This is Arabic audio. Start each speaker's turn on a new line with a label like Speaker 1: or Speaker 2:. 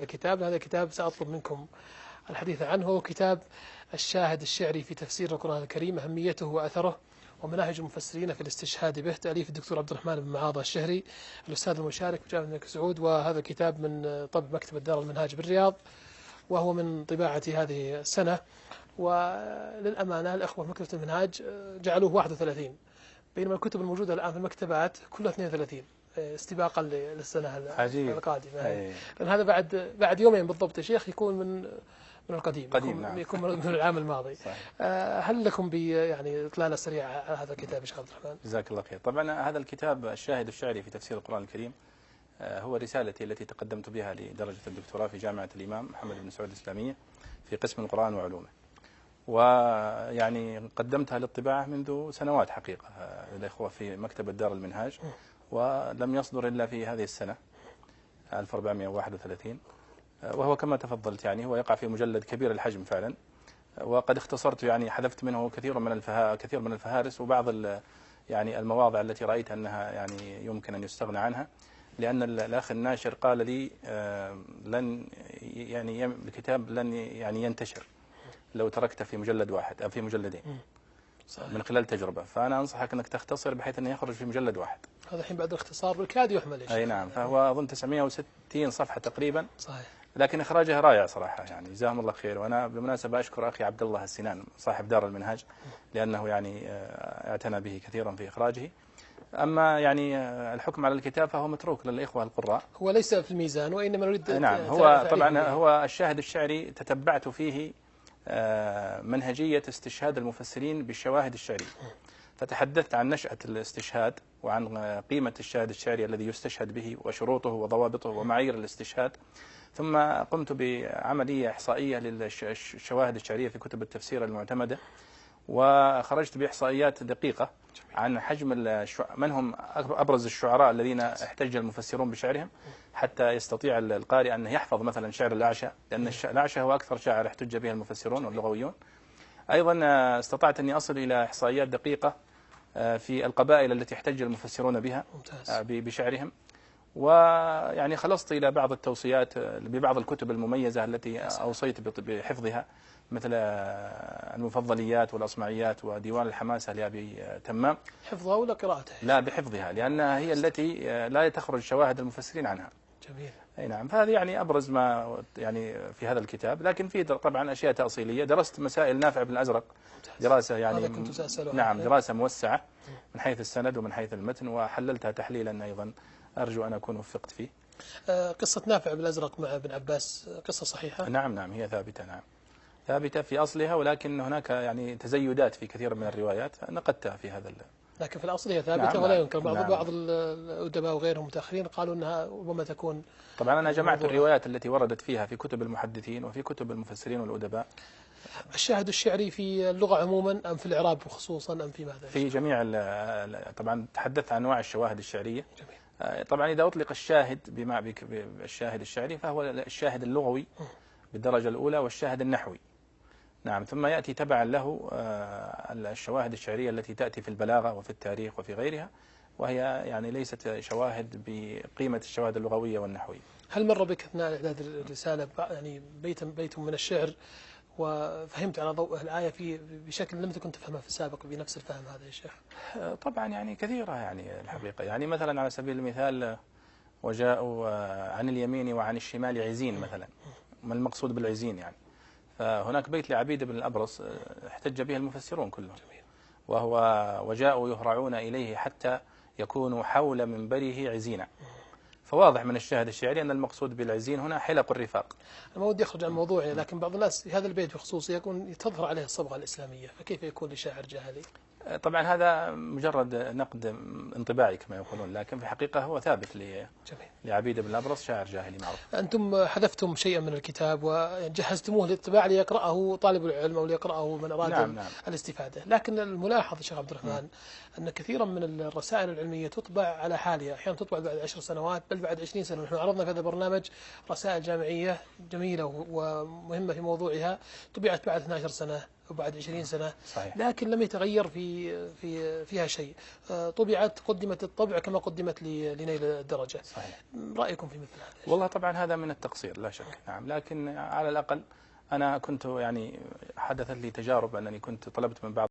Speaker 1: الكتاب. هذا كتاب سأطلب منكم الحديث عنه، هو كتاب الشاهد الشعري في تفسير القرآن الكريم، أهميته وأثره ومناهج المفسرين في الاستشهاد به، تأليف الدكتور عبد الرحمن بن معاضة الشهري الأستاذ المشارك بجامعة الملك سعود. وهذا الكتاب من طبع مكتبة دار المنهاج بالرياض، وهو من طباعة هذه السنة. وللأمانة الأخوة في مكتبة المنهاج جعلوه 31، بينما الكتب الموجودة الآن في المكتبات كلها 32 استباقا للسنة القادمة. لأن هذا بعد يومين بالضبط يا شيخ يكون من القديم، يكون من العام الماضي. هل لكم يعني إطلالة سريعة على هذا الكتاب يا شيخ عبد الرحمن؟
Speaker 2: جزاك الله خير. طبعا هذا الكتاب الشاهد الشعري في تفسير القرآن الكريم هو رسالتي التي تقدمت بها لدرجة الدكتوراه في جامعة الإمام محمد بن سعود الإسلامية في قسم القرآن وعلومه، ويعني قدمتها للطباعة منذ سنوات حقيقة الإخوة في مكتبة دار المنهاج، ولم يصدر إلا في هذه السنة 1431، وهو كما تفضلت يعني هو يقع في مجلد كبير الحجم فعلا، وقد اختصرت يعني حذفت منه كثير من الفهارس وبعض يعني المواضع التي رأيت أنها يعني يمكن أن يستغنى عنها، لأن الأخ الناشر قال لي لن يعني الكتاب لن يعني ينتشر لو تركته في مجلد واحد أو في مجلدين من خلال تجربة، فأنا أنصحك أنك تختصر بحيث أنه يخرج في مجلد واحد.
Speaker 1: هذا الحين بعد الاختصار بالكاد يحمل
Speaker 2: أي نعم، فهو أظن 960 صفحة تقريبا.
Speaker 1: صحيح.
Speaker 2: لكن إخراجه رائع صراحة، يعني جزاهم الله خير. وأنا بالمناسبة أشكر أخي عبد الله السنان صاحب دار المنهاج، لأنه يعني اعتنى به كثيرا في إخراجه. أما يعني الحكم على الكتاب فهو متروك للإخوة القراء،
Speaker 1: هو ليس في الميزان، وإنما نريد
Speaker 2: نعم. هو طبعا هو الشاهد الشعري تتبعت فيه منهجية استشهاد المفسرين بالشواهد الشعرية، فتحدثت عن نشأة الاستشهاد وعن قيمة الشاهد الشعري الذي يستشهد به وشروطه وضوابطه ومعايير الاستشهاد، ثم قمت بعملية إحصائية للشواهد الشعرية في كتب التفسير المعتمدة، وخرجت بإحصائيات دقيقة عن حجم من هم أبرز الشعراء الذين احتج المفسرون بشعرهم حتى يستطيع القارئ أن يحفظ مثلا شعر الأعشى، لأن الأعشى هو أكثر شاعر احتج به المفسرون واللغويون. أيضا استطعت أني أصل إلى إحصائيات دقيقة في القبائل التي احتج المفسرون بها بشعرهم، ويعني خلصت إلى بعض التوصيات ببعض الكتب المميزة التي أوصيت بحفظها، مثل المفضليات والأصمعيات وديوان الحماسة لأبي تمام.
Speaker 1: حفظها ولا قراءتها؟
Speaker 2: لا، بحفظها، لأنها هي التي لا تخرج شواهد المفسرين عنها.
Speaker 1: جميل.
Speaker 2: أي نعم. فهذه يعني أبرز ما يعني في هذا الكتاب، لكن في طبعا أشياء تأصيلية. درست مسائل نافع بن الأزرق دراسة يعني نعم دراسة موسعة من حيث السند ومن حيث المتن، وحللتها تحليلا أيضا أرجو أن أكون وفقت فيه.
Speaker 1: قصة نافع بن الأزرق مع ابن عباس قصة صحيحة؟
Speaker 2: نعم هي ثابتة، نعم ثابتة في أصلها، ولكن هناك يعني تزيدات في كثير من الروايات نقدتها في هذا
Speaker 1: لكن في الأصل هي ثابتة. نعم. ولا ينكر بعض الأدباء وغيرهم متأخرين قالوا أنها ربما تكون.
Speaker 2: طبعا أنا جمعت الروايات التي وردت فيها في كتب المحدثين وفي كتب المفسرين والأدباء.
Speaker 1: الشاهد الشعري في اللغة عموما أم في الإعراب خصوصا أم في ماذا؟
Speaker 2: في جميع طبعا تحدثت عن أنواع الشواهد الشعرية. جميل. طبعا إذا أطلق الشاهد بالشاهد الشعري فهو الشاهد اللغوي بالدرجة الأولى والشاهد النحوي، نعم، ثم يأتي تبعا له الشواهد الشعرية التي تأتي في البلاغة وفي التاريخ وفي غيرها، وهي يعني ليست شواهد بقيمة الشواهد اللغوية والنحوية.
Speaker 1: هل مر بك أثناء إعداد الرسالة يعني بيت من الشعر وفهمت على ضوء الآية بشكل لم تكن تفهمها في السابق بنفس الفهم هذا يا شيخ؟
Speaker 2: طبعا يعني كثيرة يعني الحقيقة، يعني مثلا على سبيل المثال وجاءوا عن اليمين وعن الشمال عزين مثلا، ما المقصود بالعزين يعني؟ فهناك بيت لعبيد بن الأبرص احتج به المفسرون كلهم، وهو وجاءوا يهرعون إليه حتى يكونوا حول منبره عزينا، فواضح من الشاهد الشعري أن المقصود بالعزين هنا حلق الرفاق.
Speaker 1: أنا ما ودي أخرج عن موضوعي، لكن بعض الناس هذا البيت بخصوص تظهر عليه الصبغة الإسلامية، فكيف يكون لشاعر جاهلي؟
Speaker 2: طبعا هذا مجرد نقد انطباعي كما يقولون، لكن في الحقيقة هو ثابت لعبيد بن الأبرص شاعر جاهلي معروف.
Speaker 1: أنتم حذفتم شيئا من الكتاب وجهزتموه للطباعة ليقرأه طالب العلم أو ليقرأه من أراد نعم. الاستفادة، لكن الملاحظ شيخ عبد الرحمن أن كثيرا من الرسائل العلمية تطبع على حالها، أحيانا تطبع بعد 10 سنوات بل بعد 20 سنة. نحن عرضنا في هذا البرنامج رسائل جامعية جميلة ومهمة في موضوعها طبعت بعد 12 سنة وبعد 20 سنة،
Speaker 2: صحيح.
Speaker 1: لكن لم يتغير فيها شيء. قدمت الطبع كما قدمت لنيل الدرجة.
Speaker 2: صحيح.
Speaker 1: رأيكم في مثل هذا؟
Speaker 2: والله طبعا هذا من التقصير لا شك، نعم، لكن على الأقل أنا كنت يعني حدثت لي تجارب أنني كنت طلبت من بعض